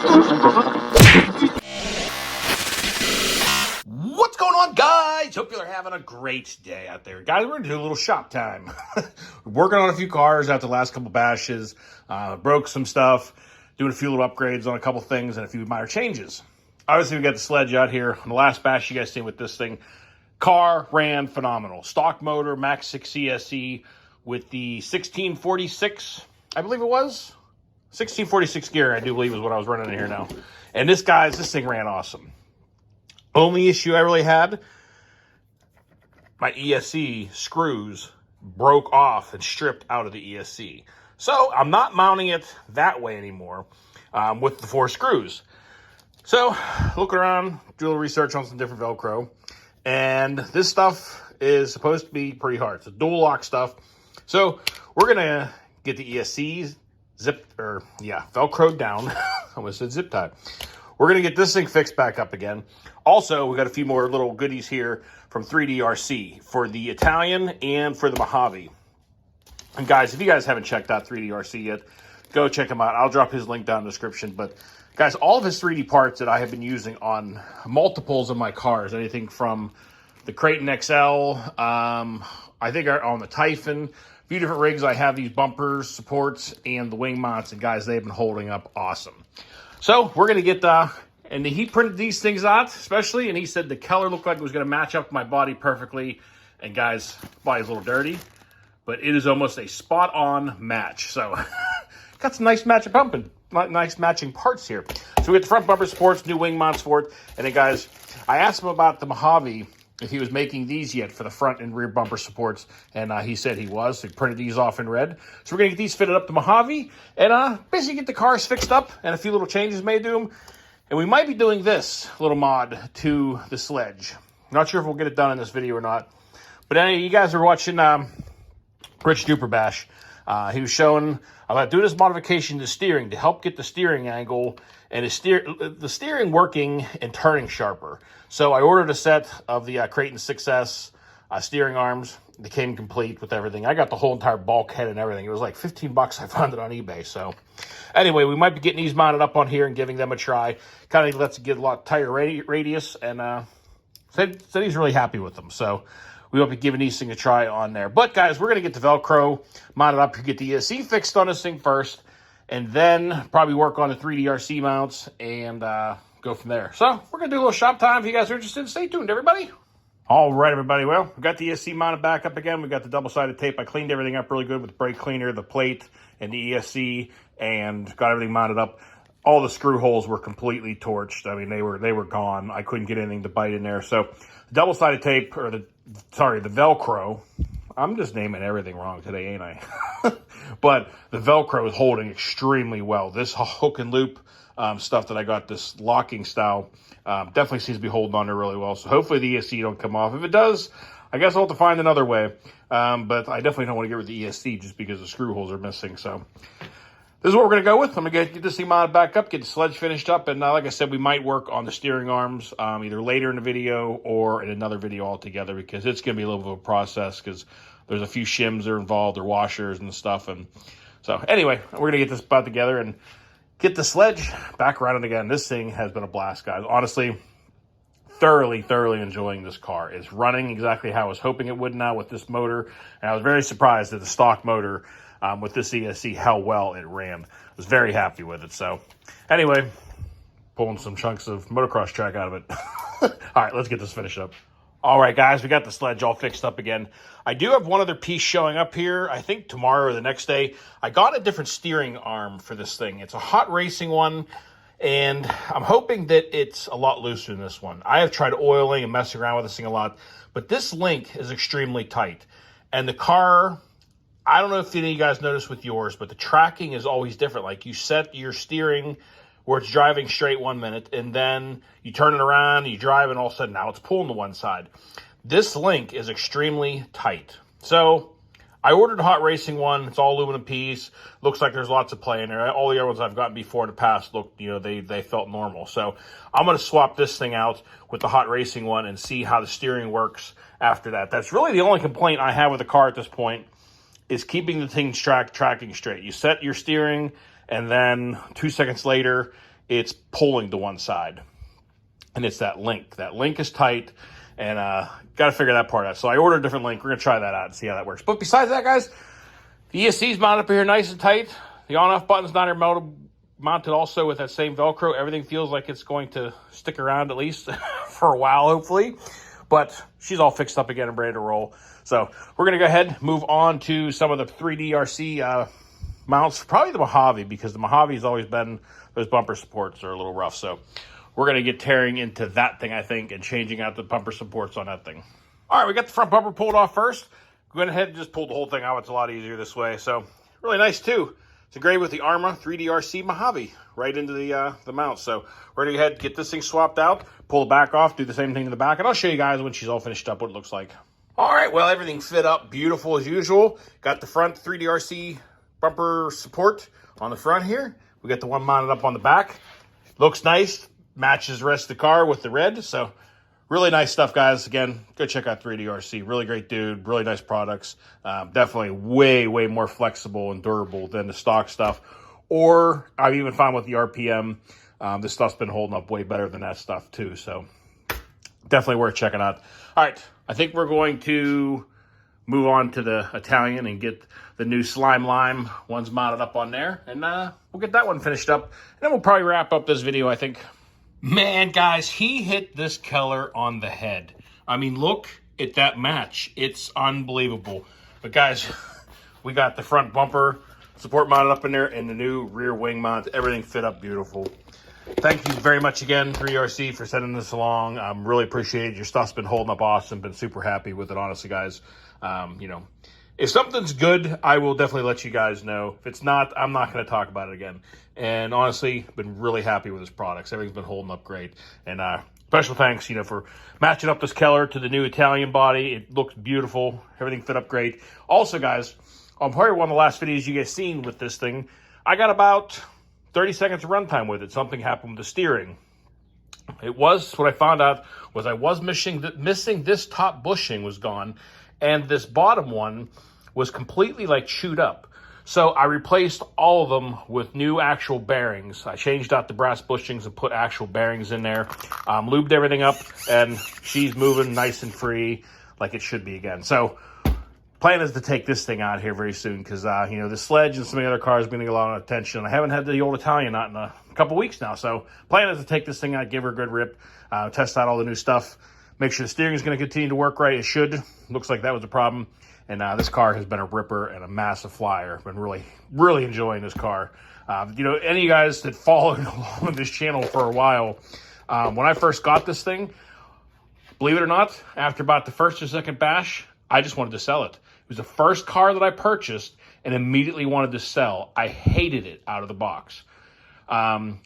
What's going on, guys? Hope you're having a great day out there. Guys, we're going to do a little shop time. We're working on a few cars after the last couple bashes. Broke some stuff, doing a few little upgrades on a couple things and a few minor changes. Obviously, we got the Sledge out here. On the last bash you guys seen with this thing, car ran phenomenal. Stock motor, Max 6 CSE with the 1646, I believe it was. 1646 gear, I do believe is what I was running in here now. And this thing ran awesome. Only issue I really had, my ESC screws broke off and stripped out of the ESC. So I'm not mounting it that way anymore with the 4 screws. So looking around, do a little research on some different Velcro. And this stuff is supposed to be pretty hard. It's a dual lock stuff. So we're going to get the ESCs Velcroed down. I almost said zip tied. We're going to get this thing fixed back up again. Also, we got a few more little goodies here from 3DRC for the Italian and for the Mojave. And guys, if you guys haven't checked out 3DRC yet, go check him out. I'll drop his link down in the description. But guys, all of his 3D parts that I have been using on multiples of my cars, anything from the Creighton XL, I think on the Typhon, a few different rigs, I have these bumpers, supports, and the wing mounts. And guys, they've been holding up awesome. So we're going to get and he printed these things out, especially, and he said the color looked like it was going to match up with my body perfectly. And guys, body's a little dirty, but it is almost a spot-on match. So got some nice matching parts here. So we got the front bumper supports, new wing mount support, and then guys, I asked him about the Mojave, if he was making these yet for the front and rear bumper supports, and he said he was. So he printed these off in red. So we're going to get these fitted up to Mojave and basically get the cars fixed up and a few little changes made to them. And we might be doing this little mod to the Sledge. Not sure if we'll get it done in this video or not. But anyway, you guys are watching Rich Duper Bash. He was showing about doing this modification to steering to help get the steering angle and the steering working and turning sharper. So I ordered a set of the Creighton 6S steering arms. They came complete with everything. I got the whole entire bulkhead and everything. It was like 15 bucks. I found it on eBay. So anyway, we might be getting these mounted up on here and giving them a try. Kind of lets it get a lot tighter radius, and said he's really happy with them. So we will be giving these things a try on there. But guys, we're going to get the Velcro mounted up. You get the ESC fixed on this thing first, and then probably work on the 3DRC mounts and go from there. So we're going to do a little shop time. If you guys are interested, stay tuned, everybody. All right, everybody. Well, we got the ESC mounted back up again. We got the double-sided tape. I cleaned everything up really good with the brake cleaner, the plate, and the ESC, and got everything mounted up. All the screw holes were completely torched. I mean, they were gone. I couldn't get anything to bite in there. So the double-sided tape, or the Velcro. I'm just naming everything wrong today, ain't I? But the Velcro is holding extremely well. This hook and loop stuff that I got, this locking style, definitely seems to be holding on there really well. So hopefully the ESC don't come off. If it does, I guess I'll have to find another way. But I definitely don't want to get rid of the ESC just because the screw holes are missing. So this is what we're going to go with. I'm going to get this thing mounted back up, get the Sledge finished up. And like I said, we might work on the steering arms either later in the video or in another video altogether, because it's going to be a little bit of a process because there's a few shims that are involved, or washers and stuff. And so anyway, we're going to get this put together and get the Sledge back running again. This thing has been a blast, guys. Honestly, thoroughly enjoying this car. It's running exactly how I was hoping it would now with this motor. And I was very surprised that the stock motor with this ESC, how well it ran. I was very happy with it. So anyway, pulling some chunks of motocross track out of it. All right, let's get this finished up. All right, guys, we got the Sledge all fixed up again. I do have one other piece showing up here, I think tomorrow or the next day. I got a different steering arm for this thing. It's a hot racing one, and I'm hoping that it's a lot looser than this one. I have tried oiling and messing around with this thing a lot, but this link is extremely tight. And the car, I don't know if any of you guys noticed with yours, but the tracking is always different. Like, you set your steering where it's driving straight 1 minute, and then you turn it around, and you drive, and all of a sudden now it's pulling to one side. This link is extremely tight. So I ordered a hot racing one. It's all aluminum piece. Looks like there's lots of play in there. All the other ones I've gotten before in the past looked, they felt normal. So I'm going to swap this thing out with the hot racing one and see how the steering works after that. That's really the only complaint I have with the car at this point, is keeping the thing tracking straight. You set your steering, and then 2 seconds later, it's pulling to one side. And it's that link. That link is tight, and got to figure that part out. So I ordered a different link. We're going to try that out and see how that works. But besides that, guys, the ESC's mounted up here nice and tight. The on-off button's not mounted also with that same Velcro. Everything feels like it's going to stick around at least for a while, hopefully. But she's all fixed up again and ready to roll. So we're going to go ahead, move on to some of the 3D RC mounts. Probably the Mojave, because the Mojave has always been, those bumper supports are a little rough. So we're going to get tearing into that thing, I think, and changing out the bumper supports on that thing. All right, we got the front bumper pulled off first. Go ahead and just pull the whole thing out. It's a lot easier this way. So really nice, too. It's engraved with the Arma 3D RC Mojave right into the mount. So we're going to go ahead and get this thing swapped out, pull the back off, do the same thing to the back, and I'll show you guys when she's all finished up what it looks like. All right, well, everything fit up beautiful as usual. Got the front 3D RC bumper support on the front here. We got the one mounted up on the back. Looks nice. Matches the rest of the car with the red. So really nice stuff, guys. Again, go check out 3D RC. Really great dude. Really nice products. Definitely way, way more flexible and durable than the stock stuff. Or I've even found with the RPM, this stuff's been holding up way better than that stuff too. So definitely worth checking out. All right, I think we're going to move on to the Italian and get the new Slime Lime ones mounted up on there. And we'll get that one finished up. And then we'll probably wrap up this video, I think. Man, guys, he hit this color on the head. I mean, look at that match. It's unbelievable. But, guys, we got the front bumper support mounted up in there and the new rear wing mount. Everything fit up beautiful. Thank you very much again, 3RC, for sending this along. Really appreciate it. Your stuff's been holding up awesome. Been super happy with it, honestly, guys. You know, if something's good, I will definitely let you guys know. If it's not, I'm not going to talk about it again. And honestly, been really happy with his products. Everything's been holding up great. And special thanks, you know, for matching up this Keller to the new Italian body. It looks beautiful. Everything fit up great. Also, guys, on probably one of the last videos you guys seen with this thing, I got about 30 seconds of runtime with it. Something happened with the steering. It was, what I found out was I was missing this top bushing was gone, and this bottom one was completely like chewed up. So I replaced all of them with new actual bearings. I changed out the brass bushings and put actual bearings in there. Lubed everything up, and she's moving nice and free like it should be again. So plan is to take this thing out here very soon because, you know, the Sledge and some of the other cars are getting a lot of attention. I haven't had the old Italian out in a couple weeks now. So plan is to take this thing out, give her a good rip, test out all the new stuff, make sure the steering is going to continue to work right. It should. Looks like that was a problem. And this car has been a ripper and a massive flyer. Been really, really enjoying this car. You know, any of you guys that followed along this channel for a while, when I first got this thing, believe it or not, after about the first or second bash, I just wanted to sell it. It was the first car that I purchased and immediately wanted to sell. I hated it out of the box. The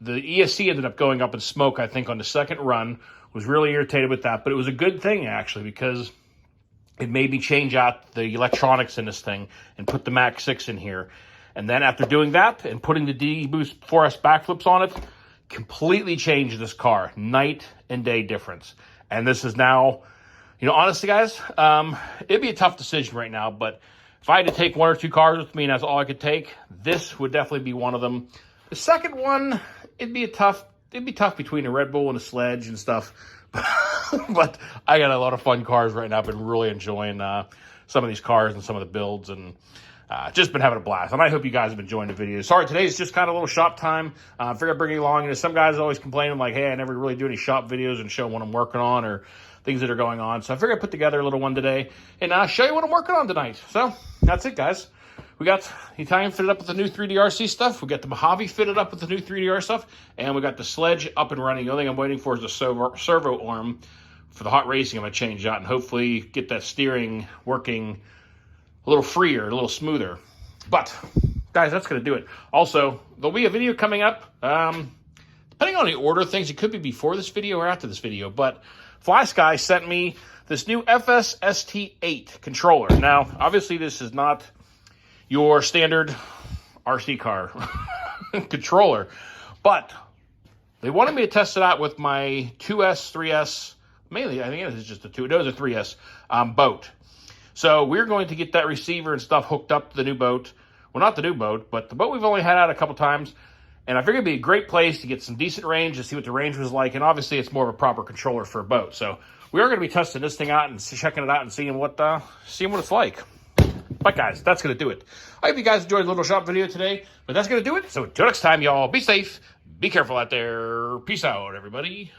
ESC ended up going up in smoke, I think, on the second run. Was really irritated with that, but it was a good thing, actually, because it made me change out the electronics in this thing and put the Mach 6 in here. And then after doing that and putting the D-Boost 4S backflips on it, completely changed this car. Night and day difference. And this is now, you know, honestly, guys, it'd be a tough decision right now, but if I had to take one or two cars with me and that's all I could take, this would definitely be one of them. The second one, it'd be tough between a Red Bull and a Sledge and stuff. But I got a lot of fun cars right now. I've been really enjoying some of these cars and some of the builds, and just been having a blast. And I hope you guys have been enjoying the video. Sorry, today's just kind of a little shop time. I figured I'd bring you along. You know, some guys always complaining like, hey, I never really do any shop videos and show what I'm working on or things that are going on. So I figured I'd put together a little one today and show you what I'm working on tonight. So that's it, guys. We got the Italian fitted up with the new 3D RC stuff. We got the Mojave fitted up with the new 3D R stuff. And we got the Sledge up and running. The only thing I'm waiting for is the servo arm for the hot racing. I'm going to change out and hopefully get that steering working a little freer, a little smoother. But, guys, that's going to do it. Also, there'll be a video coming up. Depending on the order of things, it could be before this video or after this video. But FlySky sent me this new FS-ST8 controller. Now, obviously, this is not your standard RC car controller, but they wanted me to test it out with my 2S, 3S, mainly, I think it is just a 2, no, it's a 3S boat. So we're going to get that receiver and stuff hooked up to the new boat. Well, not the new boat, but the boat we've only had out a couple times. And I figured it'd be a great place to get some decent range and see what the range was like. And obviously, it's more of a proper controller for a boat. So we are going to be testing this thing out and checking it out and seeing what it's like. But guys, that's going to do it. I hope you guys enjoyed the little shop video today. But that's going to do it. So until next time, y'all, be safe. Be careful out there. Peace out, everybody.